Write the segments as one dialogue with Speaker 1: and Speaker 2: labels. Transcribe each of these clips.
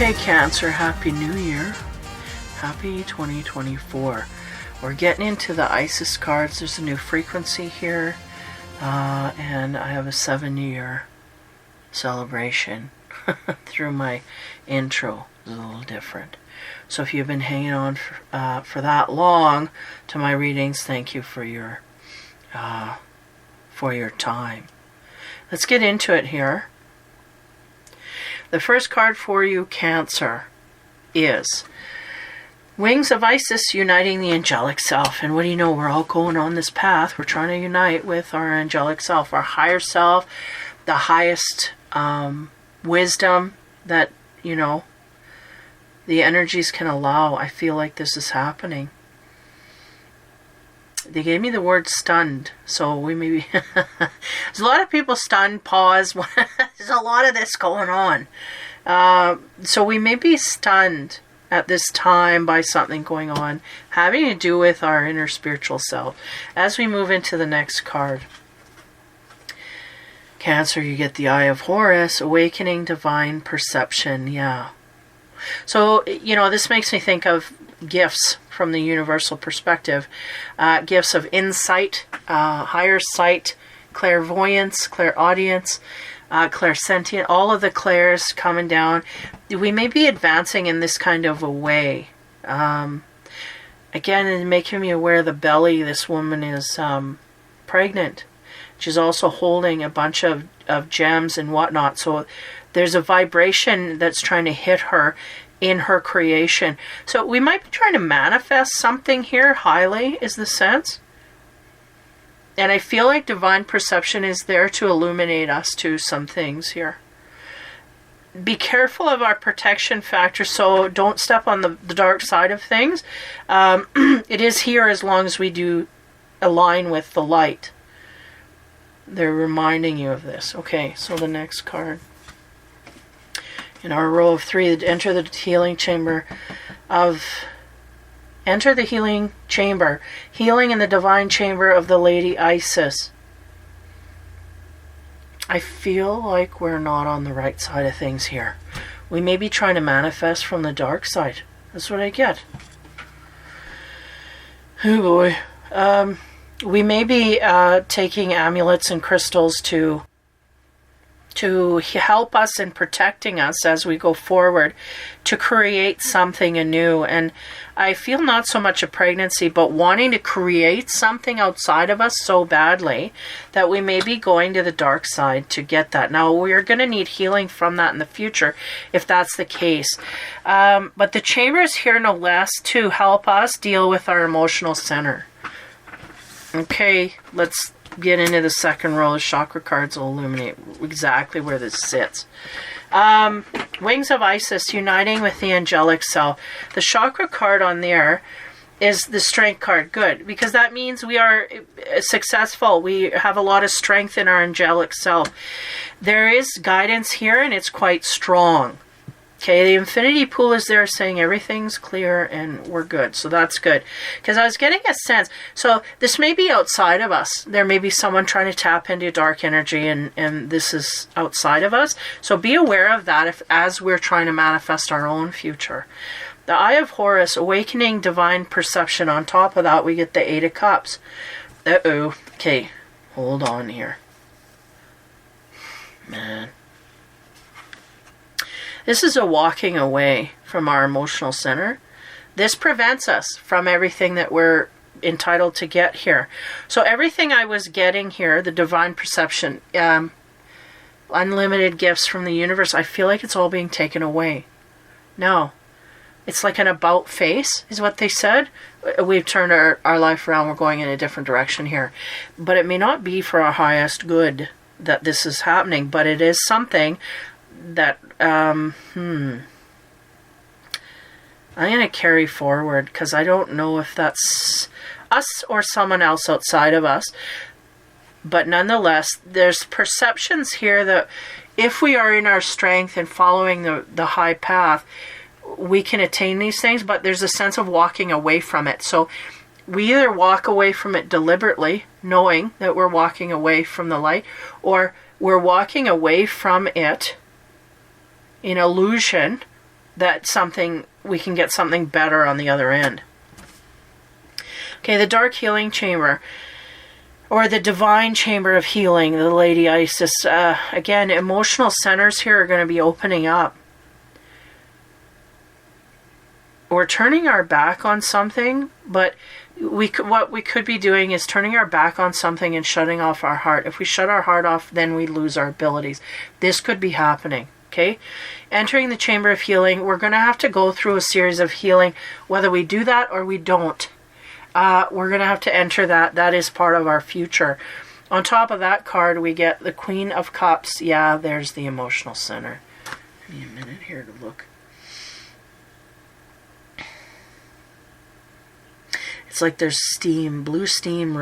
Speaker 1: Okay, Cancer, Happy New Year. Happy 2024. We're getting into the Isis cards. There's a new frequency here. And I have a 7-year celebration through my intro. It's a little different. So if you've been hanging on for that long to my readings, thank you for your time. Let's get into it here. The first card for you, Cancer, is Wings of Isis uniting the angelic self. And what do you know? We're all going on this path. We're trying to unite with our angelic self, our higher self, the highest wisdom that, the energies can allow. I feel like this is happening. They gave me the word stunned, so we maybe... There's a lot of people stunned, pause. There's a lot of this going on. So we may be stunned at this time by something going on, having to do with our inner spiritual self. As we move into the next card, Cancer, you get the Eye of Horus, awakening divine perception. Yeah. So, this makes me think of gifts from the universal perspective. Gifts of insight, higher sight, clairvoyance, clairaudience, clairsentient, all of the clairs coming down. We may be advancing in this kind of a way. Again, and making me aware of the belly. This woman is pregnant. She's also holding a bunch of gems and whatnot. So there's a vibration that's trying to hit her in her creation. So we might be trying to manifest something here highly, is the sense. And I feel like divine perception is there to illuminate us to some things here. Be careful of our protection factor, so don't step on the dark side of things. It is here as long as we do align with the light. They're reminding you of this. Okay, so the next card. In our row of 3, enter the healing chamber, healing in the divine chamber of the Lady Isis. I feel like we're not on the right side of things here. We may be trying to manifest from the dark side. That's what I get. Oh boy. We may be taking amulets and crystals to help us in protecting us as we go forward, to create something anew. And I feel not so much a pregnancy, but wanting to create something outside of us so badly that we may be going to the dark side to get that. Now, we're going to need healing from that in the future, if that's the case. But the chamber is here no less to help us deal with our emotional center. Okay, let's get into the second row. The chakra cards will illuminate exactly where this sits. Wings of Isis uniting with the angelic self. The chakra card on there is the strength card. Good, because that means we are successful. We have a lot of strength in our angelic self. There is guidance here, and it's quite strong. Okay, the infinity pool is there saying everything's clear and we're good. So that's good. Because I was getting a sense. So this may be outside of us. There may be someone trying to tap into dark energy and this is outside of us. So be aware of that as we're trying to manifest our own future. The Eye of Horus, awakening divine perception. On top of that, we get the 8 of Cups. Uh-oh. Okay, hold on here. Man. This is a walking away from our emotional center. This prevents us from everything that we're entitled to get here. So everything I was getting here, the divine perception, unlimited gifts from the universe, I feel like it's all being taken away. No. It's like an about face, is what they said. We've turned our life around. We're going in a different direction here. But it may not be for our highest good that this is happening, but it is something that I'm going to carry forward, because I don't know if that's us or someone else outside of us. But nonetheless, there's perceptions here that if we are in our strength and following the high path, we can attain these things, but there's a sense of walking away from it. So we either walk away from it deliberately, knowing that we're walking away from the light, or we're walking away from it in illusion that we can get something better on the other end. Okay, the dark healing chamber, or the divine chamber of healing, the Lady Isis. Again, emotional centers here are going to be opening up. We're turning our back on something, but what we could be doing is turning our back on something and shutting off our heart. If we shut our heart off, then we lose our abilities. This could be happening. Okay, entering the chamber of healing, we're going to have to go through a series of healing, whether we do that or we don't. We're going to have to enter that. That is part of our future. On top of that card, we get the Queen of Cups. Yeah, there's the emotional center. Give me a minute here to look. It's like there's steam, blue steam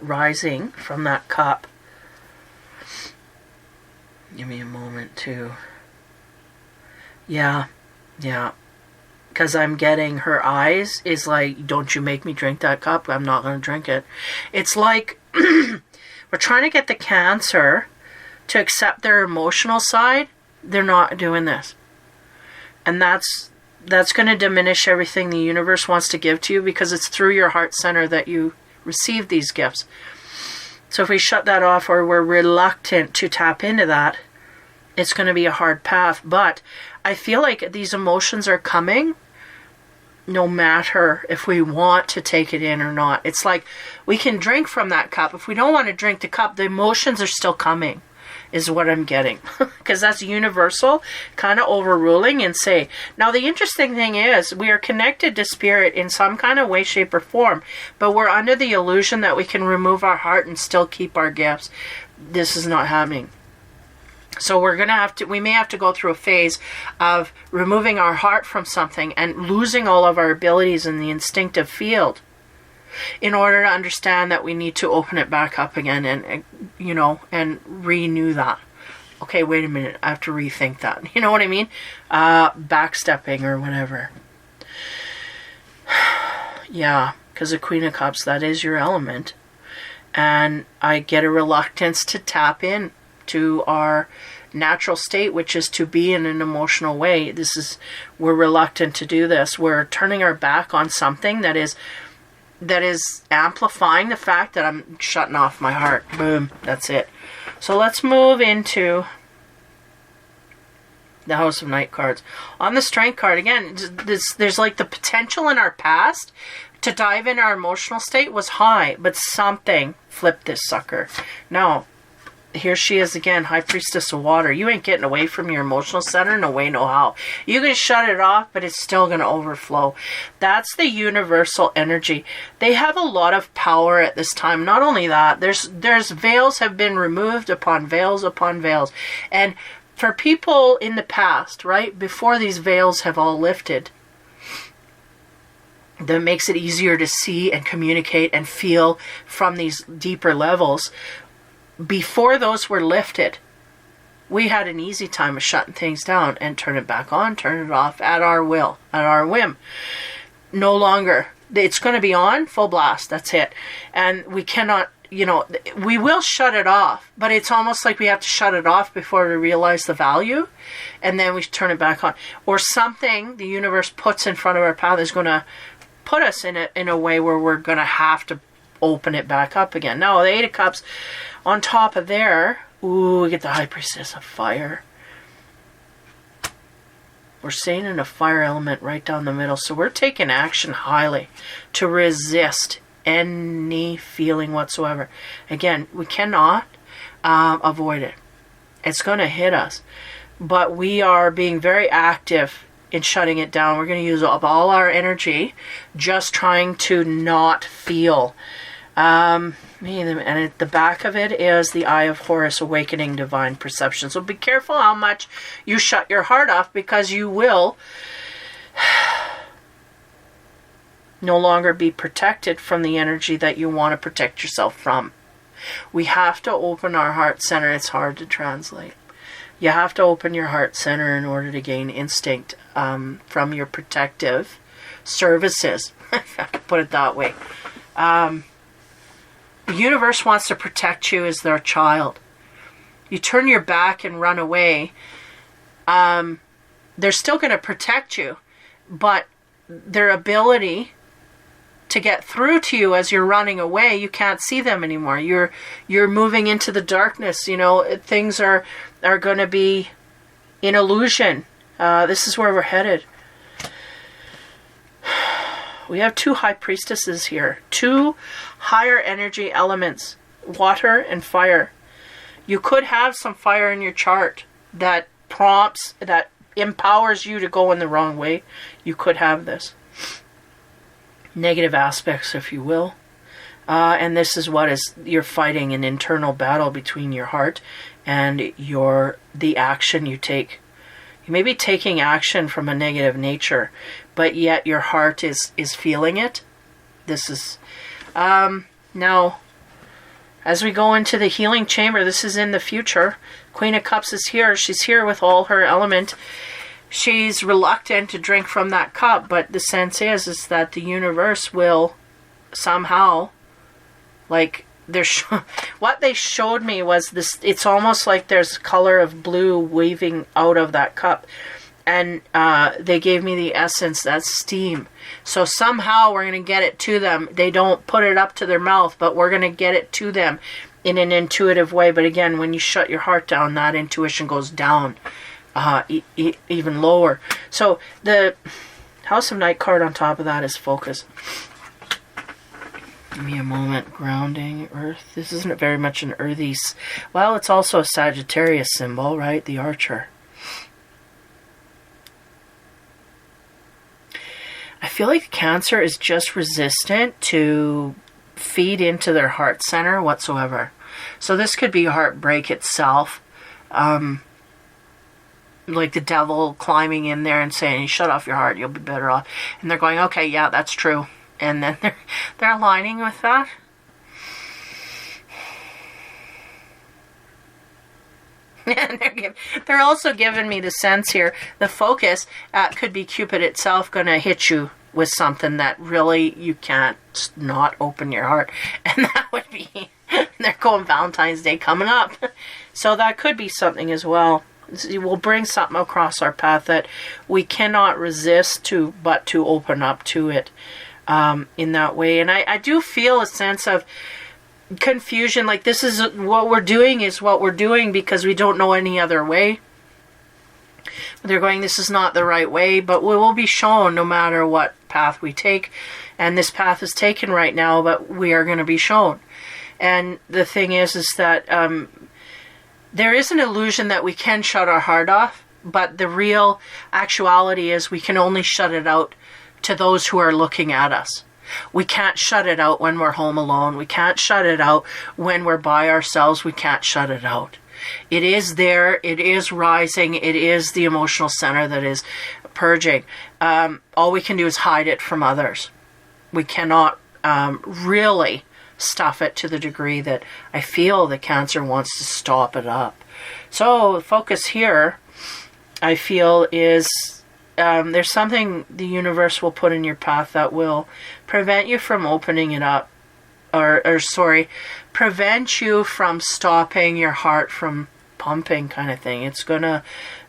Speaker 1: rising from that cup. Give me a moment to... Yeah. Because I'm getting her eyes is like, don't you make me drink that cup. I'm not going to drink it. It's like we're trying to get the Cancer to accept their emotional side. They're not doing this. And that's going to diminish everything the universe wants to give to you, because it's through your heart center that you receive these gifts. So if we shut that off, or we're reluctant to tap into that, it's going to be a hard path. But I feel like these emotions are coming no matter if we want to take it in or not. It's like we can drink from that cup. If we don't want to drink the cup, the emotions are still coming, is what I'm getting. Because that's universal, kind of overruling and say. Now, the interesting thing is we are connected to spirit in some kind of way, shape, or form, but we're under the illusion that we can remove our heart and still keep our gifts. This is not happening. So we may have to go through a phase of removing our heart from something and losing all of our abilities in the instinctive field in order to understand that we need to open it back up again and renew that. Okay, wait a minute, I have to rethink that. You know what I mean? Backstepping or whatever. Yeah, because the Queen of Cups, that is your element. And I get a reluctance to tap in to our natural state, which is to be in an emotional way. We're reluctant to do this. We're turning our back on something that is amplifying the fact that I'm shutting off my heart. Boom, that's it. So let's move into the House of Night cards. On the Strength card, again, there's like the potential in our past to dive in our emotional state was high, but something flipped this sucker. Now, here she is again, High Priestess of Water. You ain't getting away from your emotional center, no way, no how. You can shut it off, but it's still going to overflow. That's the universal energy. They have a lot of power at this time. Not only that, there's veils have been removed upon veils upon veils. And for people in the past, right, before these veils have all lifted, that makes it easier to see and communicate and feel from these deeper levels. Before those were lifted, we had an easy time of shutting things down and turn it back on, turn it off at our will, at our whim. No longer. It's going to be on full blast. That's it. And we cannot, we will shut it off, but it's almost like we have to shut it off before we realize the value, and then we turn it back on. Or something the universe puts in front of our path is going to put us in a way where we're going to have to open it back up again. Now, the Eight of Cups, on top of there, we get the High Priestess of Fire. We're staying in a fire element right down the middle. So we're taking action highly to resist any feeling whatsoever. Again, we cannot avoid it. It's going to hit us. But we are being very active in shutting it down. We're going to use up all our energy just trying to not feel. And at the back of it is the Eye of Horus, awakening divine perception. So be careful how much you shut your heart off, because you will no longer be protected from the energy that you want to protect yourself from. We have to open our heart center. It's hard to translate. You have to open your heart center in order to gain instinct from your protective services, if I could put it that way. The universe wants to protect you as their child. You turn your back and run away, they're still going to protect you, but their ability to get through to you as you're running away, you can't see them anymore. You're moving into the darkness. Things are going to be in illusion. This is where we're headed. We have 2 high priestesses here. 2 higher energy elements, water and fire. You could have some fire in your chart that prompts, that empowers you to go in the wrong way. You could have this. Negative aspects, if you will. And this is what is, you're fighting an internal battle between your heart and the action you take. You may be taking action from a negative nature, but yet your heart is feeling it. This is, now, as we go into the healing chamber, this is in the future. Queen of Cups is here. She's here with all her element. She's reluctant to drink from that cup, but the sense is that the universe will somehow, like, what they showed me was this, it's almost like there's color of blue waving out of that cup. And they gave me the essence, that's steam. So somehow we're going to get it to them. They don't put it up to their mouth, but we're going to get it to them in an intuitive way. But again, when you shut your heart down, that intuition goes down even lower. So the House of Night card on top of that is focus. Give me a moment. Grounding, earth. This isn't very much an earthy... Well, it's also a Sagittarius symbol, right? The archer. I feel like Cancer is just resistant to feed into their heart center whatsoever. So this could be heartbreak itself. Like the devil climbing in there and saying, shut off your heart, you'll be better off. And they're going, okay, yeah, that's true. And then they're aligning with that. And they're also giving me the sense here, the focus could be Cupid itself going to hit you with something that really you can't not open your heart. And that would be, they're going Valentine's Day coming up. So that could be something as well. It will bring something across our path that we cannot resist but to open up to it in that way. And I do feel a sense of confusion, like this is what we're doing is what we're doing because we don't know any other way. They're going, this is not the right way, but we will be shown no matter what path we take. And this path is taken right now, but we are going to be shown. And the thing is that there is an illusion that we can shut our heart off, but the real actuality is we can only shut it out to those who are looking at us. We can't shut it out when we're home alone. We can't shut it out when we're by ourselves. We can't shut it out. It is there. It is rising. It is the emotional center that is purging. All we can do is hide it from others. We cannot really stuff it to the degree that I feel the Cancer wants to stop it up. So the focus here, I feel, is there's something the universe will put in your path that will prevent you from opening it up, prevent you from stopping your heart from pumping, kind of thing. It's going to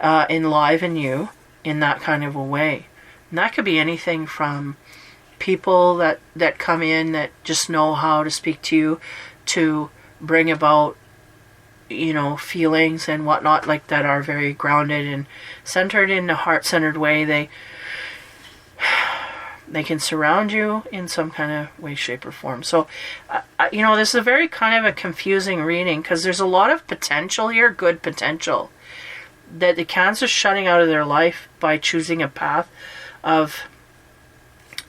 Speaker 1: enliven you in that kind of a way. And that could be anything from people that come in that just know how to speak to you, to bring about, feelings and whatnot like that are very grounded and centered in a heart-centered way. They can surround you in some kind of way, shape, or form. So, this is a very kind of a confusing reading because there's a lot of potential here, good potential, that the Cancer's shutting out of their life by choosing a path of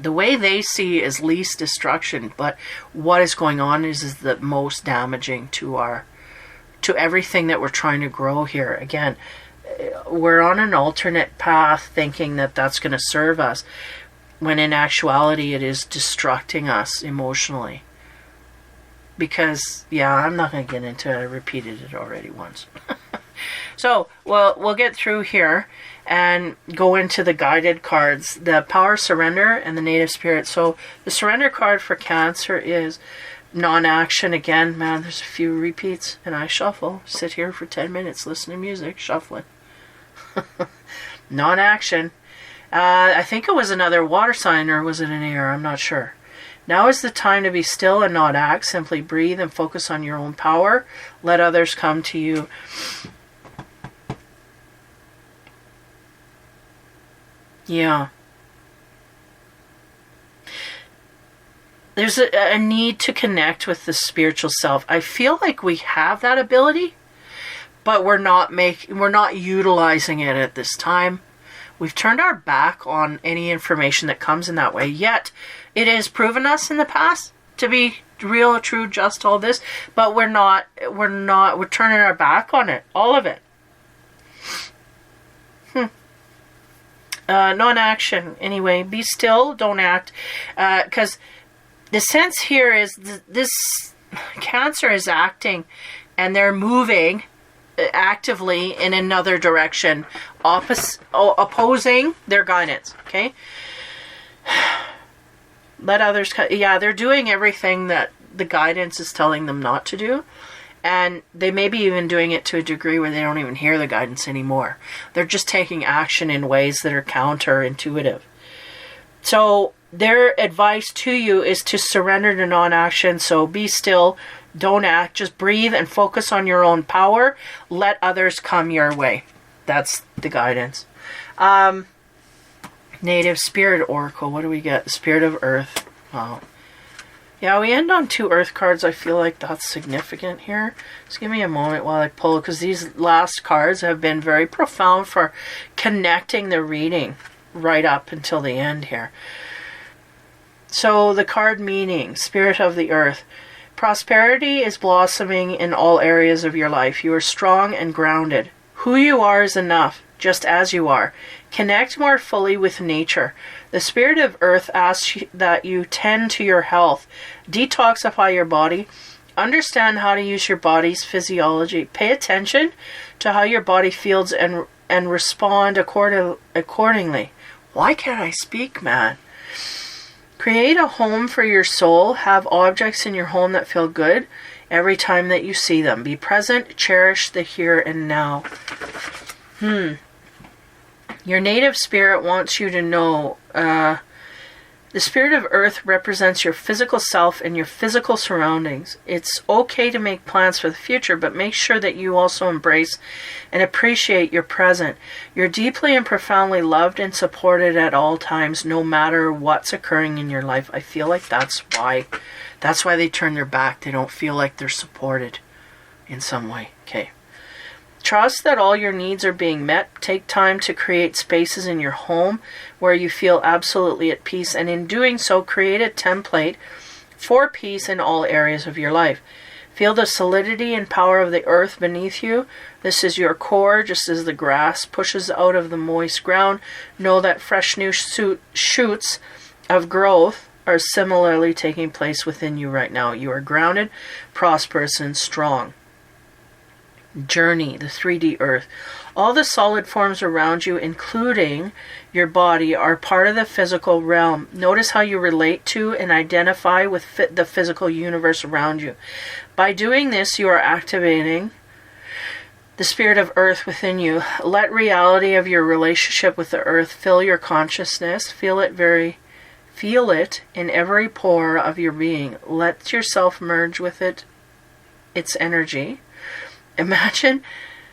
Speaker 1: the way they see is least destruction, but what is going on is the most damaging to everything that we're trying to grow here. Again, we're on an alternate path thinking that that's going to serve us, when in actuality it is destructing us emotionally. Because, I'm not going to get into it. I repeated it already once. So, we'll get through here and go into the guided cards, the Power Surrender and the Native Spirit. So the Surrender card for Cancer is non-action. Again, man, there's a few repeats, and I shuffle. Sit here for 10 minutes, listen to music, shuffling. Non-action. I think it was another water sign, or was it an air? I'm not sure. Now is the time to be still and not act. Simply breathe and focus on your own power. Let others come to you. Yeah. There's a need to connect with the spiritual self. I feel like we have that ability, but we're not utilizing it at this time. We've turned our back on any information that comes in that way. Yet, it has proven us in the past to be real, true, just, all this. But we're turning our back on it. All of it. Non-action. Anyway, be still, don't act. Because the sense here is this Cancer is acting, and they're moving actively in another direction, opposing their guidance. Okay, let others. Yeah, they're doing everything that the guidance is telling them not to do, and they may be even doing it to a degree where they don't even hear the guidance anymore. They're just taking action in ways that are counterintuitive. So their advice to you is to surrender to non-action. So be still. Don't act, just breathe and focus on your own power. Let others come your way. That's the guidance. Native Spirit Oracle. What do we get? The Spirit of Earth. Wow. Yeah, we end on 2 Earth cards. I feel like that's significant here. Just give me a moment while I pull, because these last cards have been very profound for connecting the reading right up until the end here. So the card meaning, Spirit of the Earth. Prosperity is blossoming in all areas of your life. You are strong and grounded. Who you are is enough, just as you are. Connect more fully with nature. The Spirit of Earth asks that you tend to your health, detoxify your body, understand how to use your body's physiology. Pay attention to how your body feels and respond accordingly. Why can't I speak, man? Create a home for your soul. Have objects in your home that feel good every time that you see them. Be present. Cherish the here and now. Your native spirit wants you to know the Spirit of Earth represents your physical self and your physical surroundings. It's okay to make plans for the future, but make sure that you also embrace and appreciate your present. You're deeply and profoundly loved and supported at all times, no matter what's occurring in your life. I feel like that's why they turn their back. They don't feel like they're supported in some way. Okay. Trust that all your needs are being met. Take time to create spaces in your home where you feel absolutely at peace, and in doing so, create a template for peace in all areas of your life. Feel the solidity and power of the earth beneath you. This is your core, just as the grass pushes out of the moist ground. Know that fresh new shoots of growth are similarly taking place within you right now. You are grounded, prosperous, and strong. Journey, the 3D earth. All the solid forms around you, including your body, are part of the physical realm. Notice how you relate to and identify with the physical universe around you. By doing this, you are activating the Spirit of Earth within you. Let reality of your relationship with the earth fill your consciousness. Feel it in every pore of your being. Let yourself merge with its energy. Imagine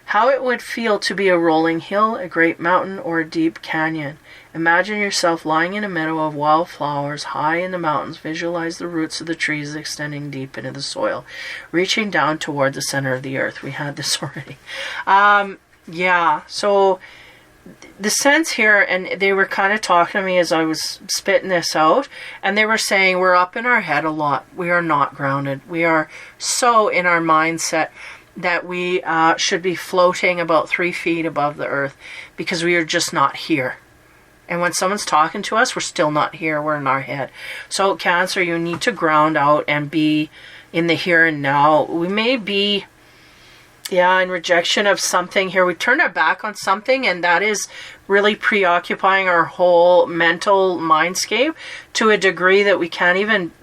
Speaker 1: how it would feel to be a rolling hill, a great mountain, or a deep canyon. Imagine yourself lying in a meadow of wildflowers high in the mountains. Visualize the roots of the trees extending deep into the soil, reaching down toward the center of the earth. We had this already. So the sense here, and they were kind of talking to me as I was spitting this out, and they were saying we're up in our head a lot. We are not grounded. We are so in our mindset that we should be floating about 3 feet above the earth, because we are just not here. And when someone's talking to us, we're still not here. We're in our head. So Cancer, you need to ground out and be in the here and now. We may be, in rejection of something here. We turn our back on something, and that is really preoccupying our whole mental mindscape to a degree that we can't even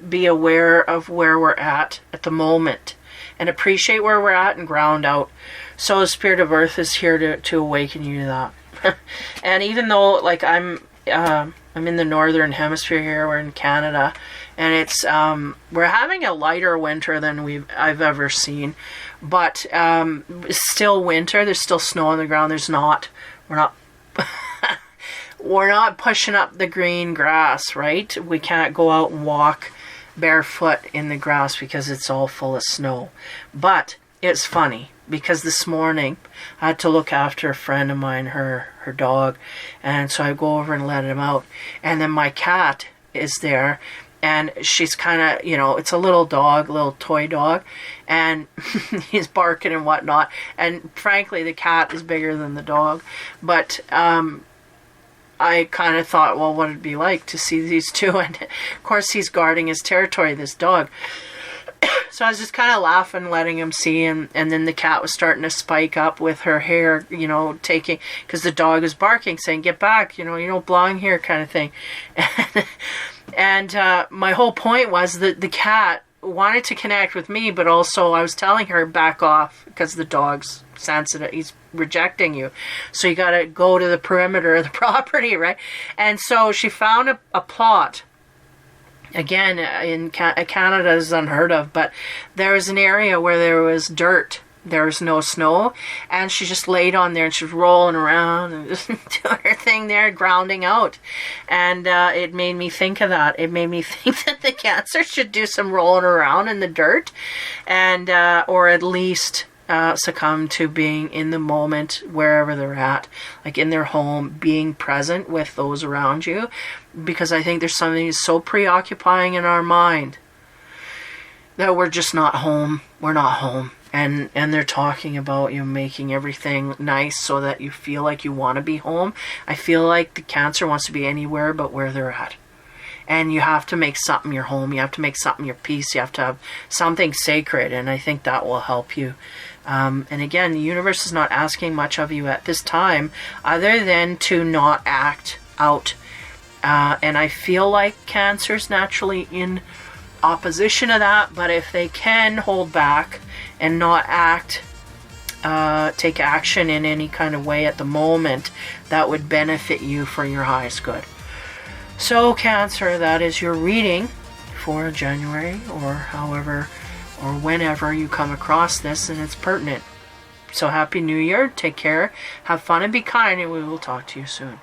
Speaker 1: be aware of where we're at the moment. and appreciate where we're at and ground out. So the Spirit of Earth is here to awaken you to that. And even though, like, I'm in the northern hemisphere here, we're in Canada, and it's we're having a lighter winter than I've ever seen, but it's still winter. There's still snow on the ground. We're not we're not pushing up the green grass, right? We can't go out and walk barefoot in the grass because it's all full of snow. But it's funny because this morning I had to look after a friend of mine, her dog, and so I go over and let him out, and then my cat is there, and she's kind of, it's a little dog, little toy dog, and he's barking and whatnot, and frankly the cat is bigger than the dog, but I kind of thought, well, what it'd be like to see these two, and of course he's guarding his territory, this dog. So I was just kind of laughing, letting him see, and then the cat was starting to spike up with her hair, taking, because the dog was barking, saying, get back, you don't belong here, kind of thing. And my whole point was that the cat wanted to connect with me, but also I was telling her, back off, because the dog's sensitive, he's rejecting you. So you got to go to the perimeter of the property, right? And so she found a plot. Again, in Canada is unheard of, but there was an area where there was dirt. There was no snow, and she just laid on there, and she was rolling around and just doing her thing there, grounding out. And it made me think of that. It made me think that the Cancer should do some rolling around in the dirt, and or at least succumb to being in the moment wherever they're at, like in their home, being present with those around you, because I think there's something so preoccupying in our mind that we're just not home. We're not home. And they're talking about making everything nice so that you feel like you want to be home. I feel like the Cancer wants to be anywhere but where they're at. And you have to make something your home. You have to make something your peace. You have to have something sacred. And I think that will help you. And again, the universe is not asking much of you at this time other than to not act out. And I feel like Cancer's naturally in opposition to that. But if they can hold back and not take action in any kind of way at the moment, that would benefit you for your highest good. So Cancer, that is your reading for January, or however or whenever you come across this and it's pertinent. So Happy New Year, take care, have fun and be kind, and we will talk to you soon.